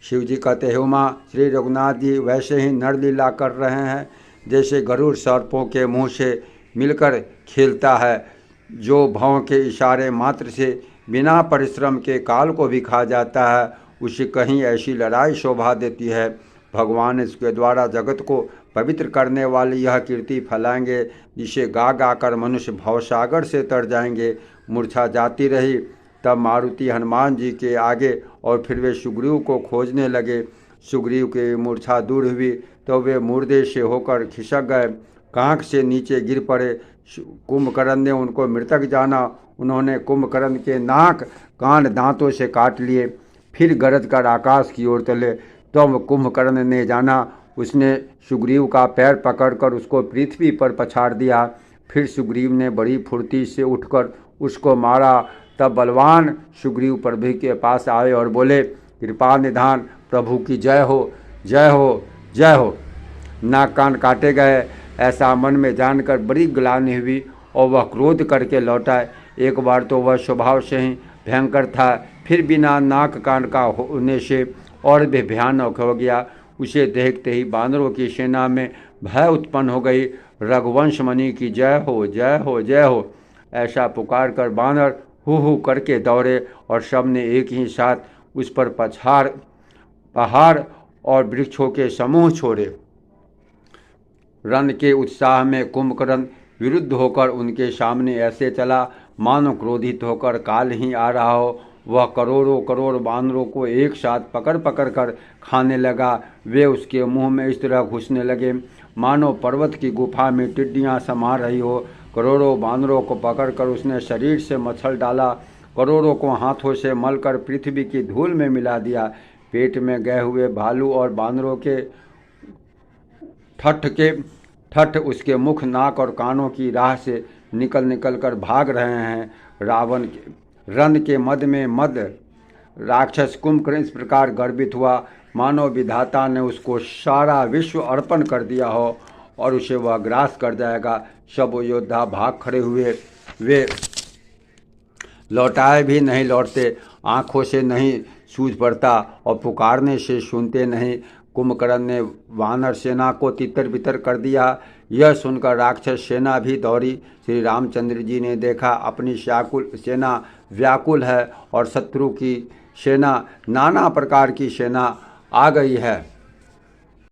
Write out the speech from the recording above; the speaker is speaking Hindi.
शिव जी कहते हैं, उमा श्री रघुनाथ जी वैसे ही नरलीला कर रहे हैं जैसे गरुड़ सर्पों के मुंह से मिलकर खेलता है, जो भौं के इशारे मात्र से बिना परिश्रम के काल को भी खा जाता है, उसे कहीं ऐसी लड़ाई शोभा देती है। भगवान इसके द्वारा जगत को पवित्र करने वाली यह कीर्ति फैलाएंगे, जिसे गा गा कर मनुष्य भवसागर से तर जाएंगे। मूर्छा जाती रही, तब मारुति हनुमान जी के आगे और फिर वे सुग्रीव को खोजने लगे। सुग्रीव की मूर्छा दूर हुई तो वे मुर्दे से होकर खिसक गए, कांख से नीचे गिर पड़े। कुंभकर्ण ने उनको मृतक जाना। उन्होंने कुंभकर्ण के नाक कान दांतों से काट लिए, फिर गरज कर आकाश की ओर चले। तो कुंभकर्ण ने जाना, उसने सुग्रीव का पैर पकड़कर उसको पृथ्वी पर पछाड़ दिया। फिर सुग्रीव ने बड़ी फुर्ती से उठकर उसको मारा। तब बलवान सुग्रीव प्रभु के पास आए और बोले, कृपा निधान प्रभु की जय हो, जय हो, जय हो। नाक कान काटे गए ऐसा मन में जानकर बड़ी ग्लानि हुई और वह क्रोध करके लौटा। एक बार तो वह स्वभाव से ही भयंकर था, फिर बिना नाक कान का होने से और भी भयानक हो गया। उसे देखते ही बानरों की सेना में भय उत्पन्न हो गई। रघुवंश मणि की जय हो, जय हो, जय हो, ऐसा पुकार कर बानर हु करके दौड़े और सब ने एक ही साथ उस पर पहाड़ और वृक्षों के समूह छोड़े। रण के उत्साह में कुंभकर्ण विरुद्ध होकर उनके सामने ऐसे चला मानो क्रोधित होकर काल ही आ रहा हो। वह करोड़ों करोड़ बानरों को एक साथ पकड़ पकड़ कर खाने लगा। वे उसके मुंह में इस तरह घुसने लगे मानो पर्वत की गुफा में टिड्डियां समा रही हो। करोड़ों बानरों को पकड़कर उसने शरीर से मच्छर डाला, करोड़ों को हाथों से मलकर पृथ्वी की धूल में मिला दिया। पेट में गए हुए भालू और बानरों के ठठ उसके मुख, नाक और कानों की राह से निकल निकल कर भाग रहे हैं। रावण के रण के मद में मद राक्षस कुंभकर्ण इस प्रकार गर्वित हुआ मानो विधाता ने उसको सारा विश्व अर्पण कर दिया हो और उसे वह ग्रास कर जाएगा। सब योद्धा भाग खड़े हुए, वे लौटाए भी नहीं लौटते, आँखों से नहीं सूझ पड़ता और पुकारने से सुनते नहीं। कुंभकर्ण ने वानर सेना को तितर बितर कर दिया। यह सुनकर राक्षस सेना भी दौड़ी। श्री रामचंद्र जी ने देखा अपनी सेना व्याकुल है और शत्रु की सेना नाना प्रकार की सेना आ गई है।